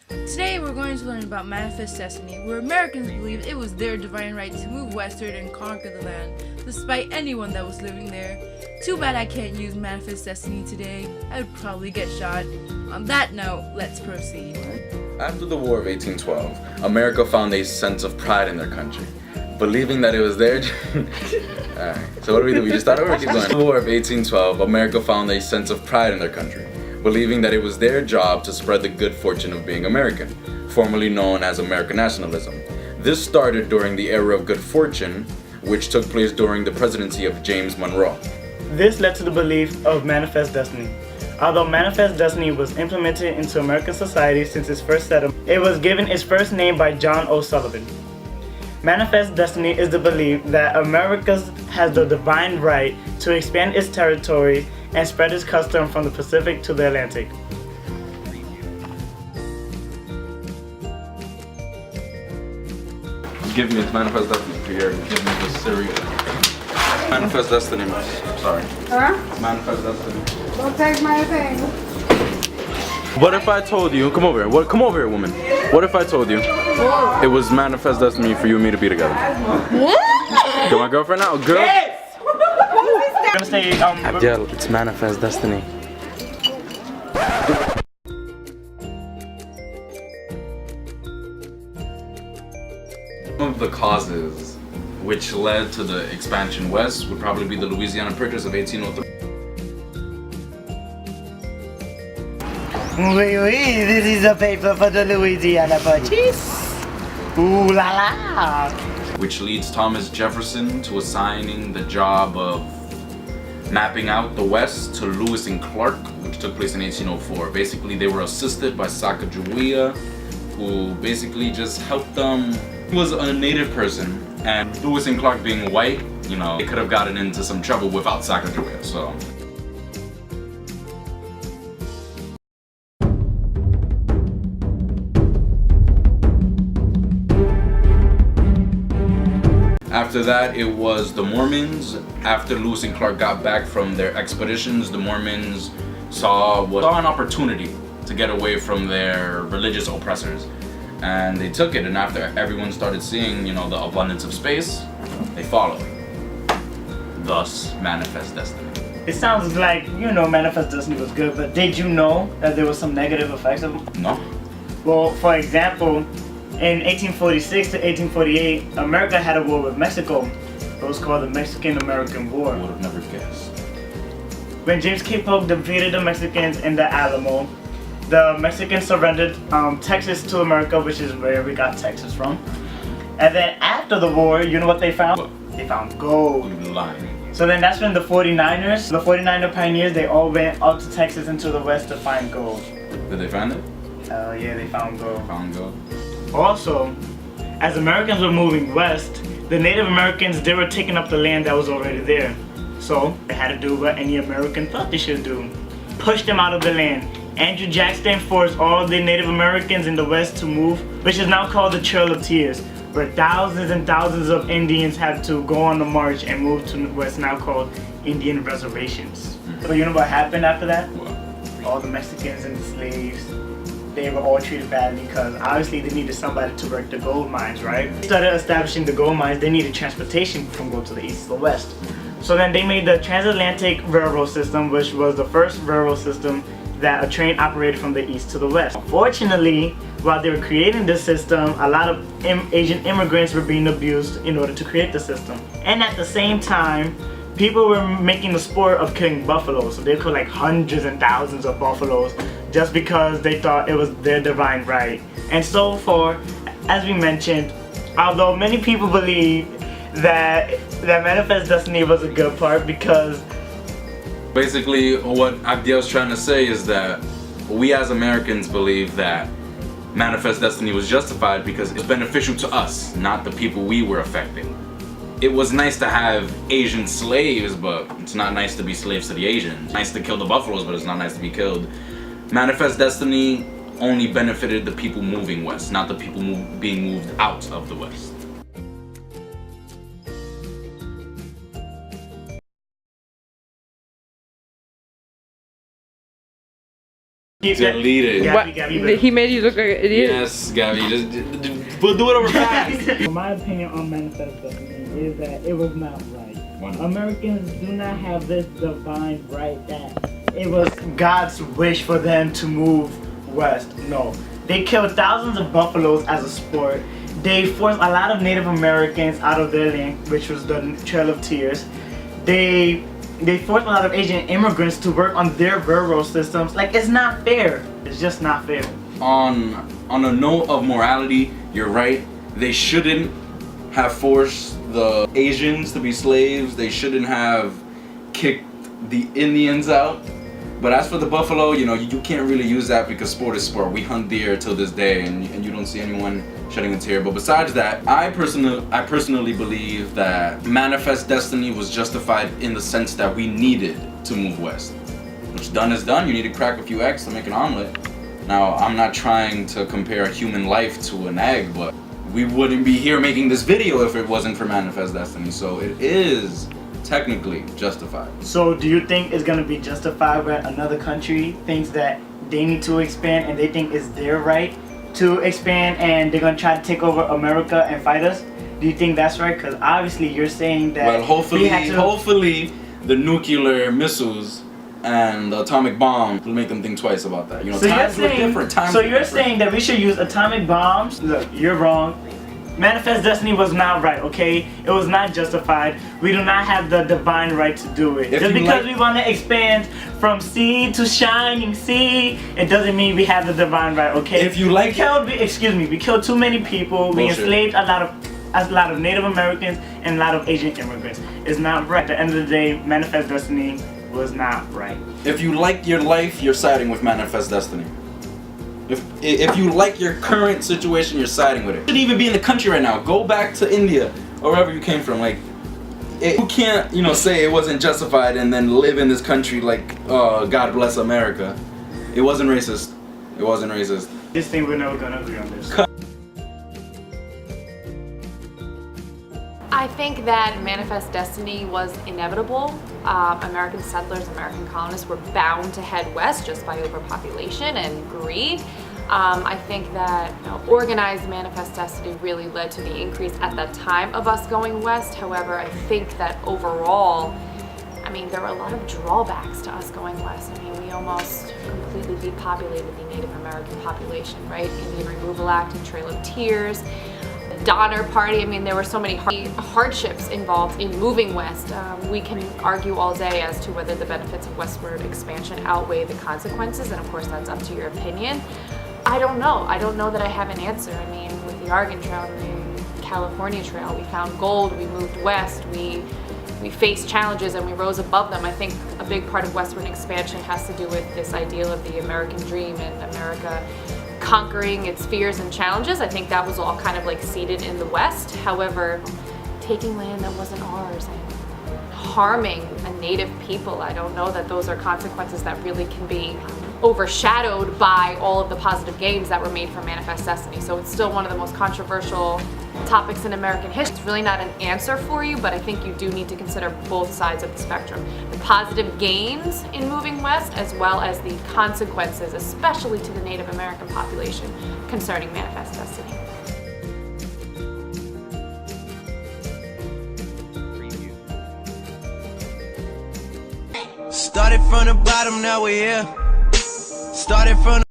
Today we're going to learn about Manifest Destiny, where Americans believed it was their divine right to move westward and conquer the land, despite anyone that was living there. Too bad I can't use Manifest Destiny today. I would probably get shot. On that note, let's proceed. After the War of 1812, America found a sense of pride in their country, believing that it was their... Alright, so what do we do? We just start over? Keep going. After the War of 1812, America found a sense of pride in their country, believing that it was their job to spread the good fortune of being American, formerly known as American nationalism. This started during the era of good fortune, which took place during the presidency of James Monroe. This led to the belief of Manifest Destiny. Although Manifest Destiny was implemented into American society since its first settlement, it was given its first name by John O. Sullivan. Manifest Destiny is the belief that America has the divine right to expand its territory and spread its custom from the Pacific to the Atlantic. Give me its Manifest Destiny for your give me the cereal. Manifest Destiny, sorry. Huh? Manifest Destiny. Don't take my thing. What if I told you, come over here, come over here, woman. What if I told you it was Manifest Destiny for you and me to be together? What? You're my girlfriend now, girl? Yes! I'm gonna say, Abdiel, it's Manifest Destiny. Some of the causes which led to the expansion west would probably be the Louisiana Purchase of 1803. Oui, this is a paper for the Louisiana Purchase. Ooh la la! Which leads Thomas Jefferson to assigning the job of mapping out the West to Lewis and Clark, which took place in 1804. Basically, they were assisted by Sacagawea, who basically just helped them. He was a native person, and Lewis and Clark being white, you know, they could have gotten into some trouble without Sacagawea, so. After that, it was the Mormons. After Lewis and Clark got back from their expeditions, the Mormons saw an opportunity to get away from their religious oppressors. And they took it, and after everyone started seeing, you know, the abundance of space, they followed. Thus, Manifest Destiny. It sounds like, you know, Manifest Destiny was good, but did you know that there was some negative effects of it? No. Well, for example, in 1846 to 1848, America had a war with Mexico. It was called the Mexican-American War. I would have never guessed. When James K. Polk defeated the Mexicans in the Alamo, the Mexicans surrendered Texas to America, which is where we got Texas from. And then after the war, you know what they found? What? They found gold. You're lying. So then that's when the 49er pioneers, they all went up to Texas and to the west to find gold. Did they find it? Hell yeah, they found gold. Found gold. Also, as Americans were moving west, the Native Americans, they were taking up the land that was already there. So they had to do what any American thought they should do. Push them out of the land. Andrew Jackson forced all the Native Americans in the west to move, which is now called the Trail of Tears, where thousands and thousands of Indians had to go on the march and move to what's now called Indian reservations. But you know what happened after that? What? All the Mexicans and the slaves, they were all treated badly because obviously they needed somebody to work the gold mines, right? They started establishing the gold mines, they needed transportation from go to the east to the west. So then they made the Transatlantic Railroad System, which was the first railroad system that a train operated from the east to the west. Unfortunately, while they were creating this system, a lot of Asian immigrants were being abused in order to create the system. And at the same time, people were making the sport of killing buffaloes. So they killed like hundreds and thousands of buffaloes just because they thought it was their divine right. And so far, as we mentioned, although many people believe that Manifest Destiny was a good part because Basically, what Abdiel's trying to say is that we as Americans believe that Manifest Destiny was justified because it's beneficial to us, not the people we were affecting. It was nice to have Asian slaves, but it's not nice to be slaves to the Asians. Nice to kill the buffaloes, but it's not nice to be killed. Manifest Destiny only benefited the people moving west, not the people being moved out of the west. Delete it. Gabby, He made you look like an idiot. Yes, Gabby, just we'll do it over fast. My opinion on Manifest Destiny is that it was not right. Americans do not have this divine right that it was God's wish for them to move west. No. They killed thousands of buffaloes as a sport. They forced a lot of Native Americans out of their land, which was the Trail of Tears. They forced a lot of Asian immigrants to work on their railroad systems. Like, it's not fair. It's just not fair. On a note of morality, you're right. They shouldn't have forced the Asians to be slaves. They shouldn't have kicked the Indians out. But as for the buffalo, you know, you can't really use that because sport is sport. We hunt deer till this day, and you don't see anyone shedding a tear. But besides that, I personally believe that Manifest Destiny was justified in the sense that we needed to move west. What's done is done. You need to crack a few eggs to make an omelet. Now, I'm not trying to compare human life to an egg, but we wouldn't be here making this video if it wasn't for Manifest Destiny. So it is technically justified. So do you think it's gonna be justified when another country thinks that they need to expand and they think it's their right to expand and they're gonna try to take over America and fight us? Do you think that's right? Because obviously you're saying that. Well, hopefully the nuclear missiles and the atomic bomb will make them think twice about that. You know, so times were different. So you're saying that we should use atomic bombs? Look, you're wrong. Manifest Destiny was not right, okay? It was not justified. We do not have the divine right to do it. Just because we want to expand from sea to shining sea, it doesn't mean we have the divine right, okay? If you like, we killed too many people. We enslaved a lot of Native Americans and a lot of Asian immigrants. It's not right. At the end of the day, Manifest Destiny was not right. If you like your life, you're siding with Manifest Destiny. If you like your current situation, you're siding with it. You shouldn't even be in the country right now. Go back to India or wherever you came from. Like, you can't, you know, say it wasn't justified and then live in this country like, God bless America. It wasn't racist. It wasn't racist. This thing we're never gonna agree on this. I think that Manifest Destiny was inevitable. American settlers, American colonists were bound to head west just by overpopulation and greed. I think that organized Manifest Destiny really led to the increase at the time of us going west. However, I think that overall, I mean, there were a lot of drawbacks to us going west. I mean, we almost completely depopulated the Native American population, right? Indian Removal Act and Trail of Tears. Donner Party, I mean, there were so many hardships involved in moving west. We can argue all day as to whether the benefits of westward expansion outweigh the consequences, and of course that's up to your opinion. I don't know. I don't know that I have an answer. I mean, with the Oregon Trail, the California Trail, we found gold, we moved west, we faced challenges and we rose above them. I think a big part of westward expansion has to do with this ideal of the American dream and America conquering its fears and challenges. I think that was all kind of like seated in the West. However, taking land that wasn't ours and harming a native people, I don't know that those are consequences that really can be overshadowed by all of the positive gains that were made from Manifest Destiny. So it's still one of the most controversial topics in American history. It's really not an answer for you, but I think you do need to consider both sides of the spectrum. The positive gains in moving west as well as the consequences, especially to the Native American population, concerning Manifest Destiny. Started from the bottom, now we're here. Started from the